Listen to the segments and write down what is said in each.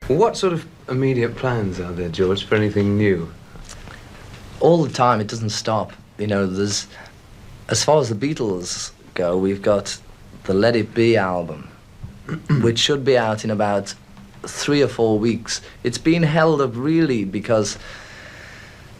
What sort of immediate plans are there, George, for anything new? All the time, it doesn't stop. You know, there's, as far as the Beatles go, we've got the Let It Be album, which should be out in about 3 or 4 weeks. It's been held up really because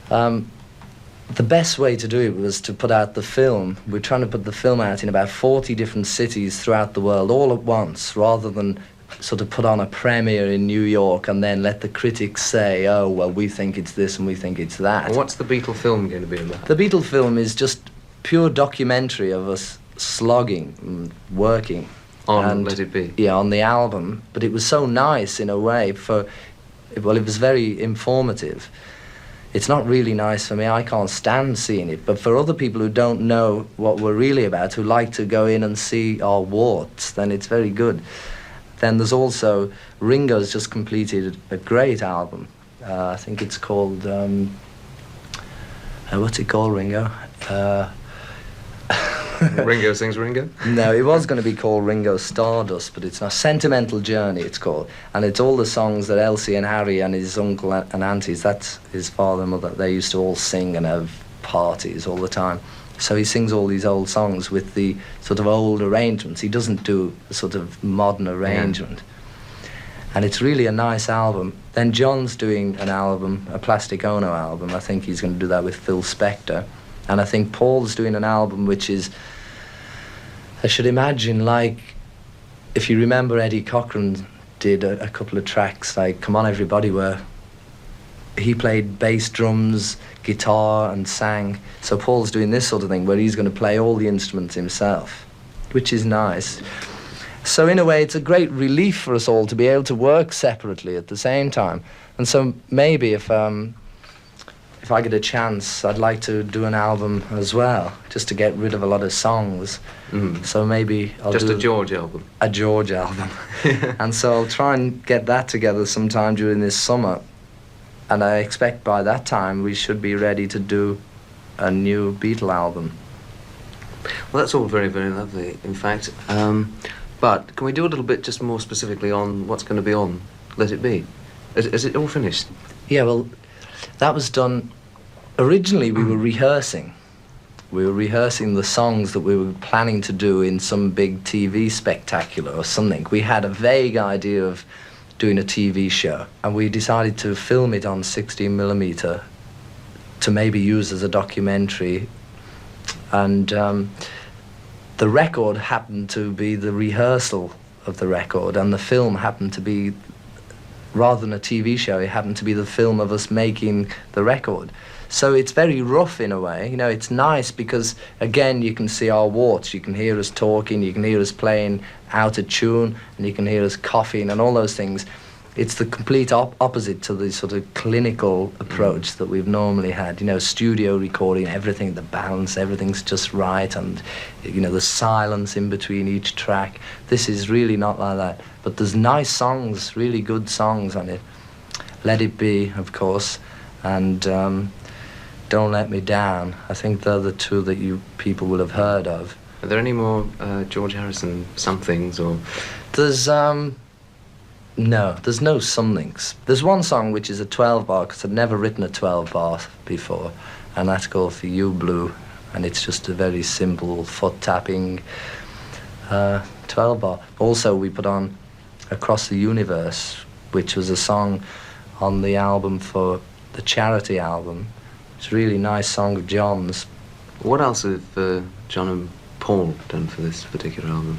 the best way to do it was to put out the film. We're trying to put the film out in about 40 different cities throughout the world all at once, rather than sort of put on a premiere in New York and then let the critics say, oh, well, we think it's this and we think it's that. Well, what's the Beatle film going to be about? The Beatle film is just pure documentary of us slogging and working. On Let It Be? Yeah, on the album. But it was so nice in a way it was very informative. It's not really nice for me, I can't stand seeing it, but for other people who don't know what we're really about, who like to go in and see our warts, then it's very good. Then there's also, Ringo's just completed a great album. I think it's called, what's it called, Ringo? Ringo Sings Ringo? No, it was going to be called Ringo Stardust, but it's not. Sentimental Journey, it's called. And it's all the songs that Elsie and Harry and his uncle and aunties, that's his father and mother, they used to all sing and have parties all the time. So he sings all these old songs with the sort of old arrangements. He doesn't do a sort of modern arrangement. Yeah. And it's really a nice album. Then John's doing an album, a Plastic Ono album. I think he's going to do that with Phil Spector. And I think Paul's doing an album which is, I should imagine, like, if you remember Eddie Cochran did a couple of tracks, like Come On Everybody, where he played bass, drums, guitar and sang. So Paul's doing this sort of thing where he's going to play all the instruments himself, which is nice. So in a way, it's a great relief for us all to be able to work separately at the same time. And so maybe if I get a chance, I'd like to do an album as well, just to get rid of a lot of songs. So maybe I'll just do a George album. A George album. And so I'll try and get that together sometime during this summer. And I expect by that time we should be ready to do a new Beatle album. Well, that's all very, very lovely, in fact. But can we do a little bit just more specifically on what's going to be on Let It Be? Is it all finished? Yeah, well, that was done. Originally, we were rehearsing. We were rehearsing the songs that we were planning to do in some big TV spectacular or something. We had a vague idea of doing a TV show, and we decided to film it on 16mm to maybe use as a documentary. And the record happened to be the rehearsal of the record, and the film happened to be, rather than a TV show, it happened to be the film of us making the record. So it's very rough in a way. You know, it's nice because, again, you can see our warts. You can hear us talking, you can hear us playing out of tune, and you can hear us coughing and all those things. It's the complete opposite to the sort of clinical approach that we've normally had. You know, studio recording, everything, the balance, everything's just right, and, you know, the silence in between each track. This is really not like that. But there's nice songs, really good songs on it. Let It Be, of course, and Don't Let Me Down. I think they're the two that you people will have heard of. Are there any more George Harrison somethings, or...? There's, no, there's no somethings. There's one song which is a 12-bar, because I've never written a 12-bar before, and that's called For You Blue, and it's just a very simple foot-tapping 12-bar. Also, we put on Across the Universe, which was a song on the album for the charity album. It's a really nice song of John's. What else have John and Paul done for this particular album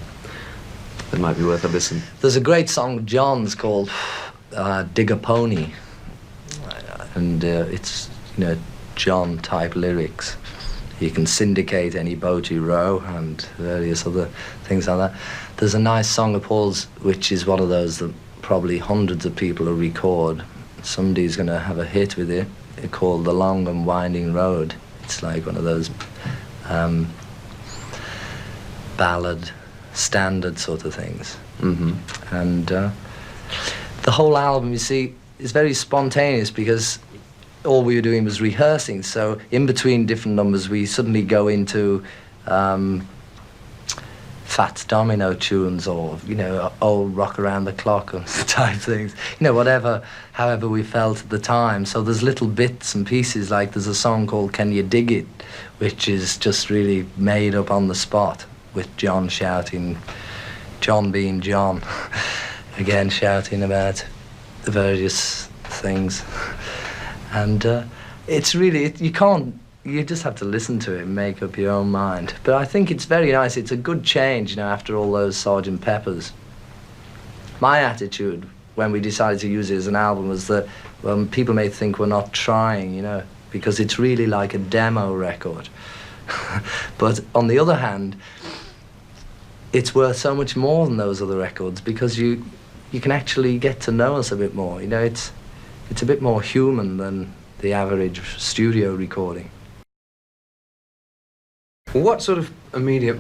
that might be worth a listen? There's a great song of John's called Dig a Pony, and it's, you know, John-type lyrics. You can syndicate any boat you row and various other things like that. There's a nice song of Paul's, which is one of those that probably hundreds of people will record. Somebody's going to have a hit with it. It's called The Long and Winding Road. It's like one of those ballad, standard sort of things. And the whole album, you see, is very spontaneous because all we were doing was rehearsing. So in between different numbers, we suddenly go into Fats Domino tunes, or old Rock Around the Clock type things, whatever, however we felt at the time. So there's little bits and pieces, like there's a song called Can You Dig It, which is just really made up on the spot, with John shouting, John being John, again shouting about the various things. And it's really, you just have to listen to it and make up your own mind. But I think it's very nice. It's a good change, after all those Sgt. Peppers. My attitude when we decided to use it as an album was that, well, people may think we're not trying, because it's really like a demo record. But on the other hand, it's worth so much more than those other records, because you can actually get to know us a bit more. It's a bit more human than the average studio recording. What sort of immediate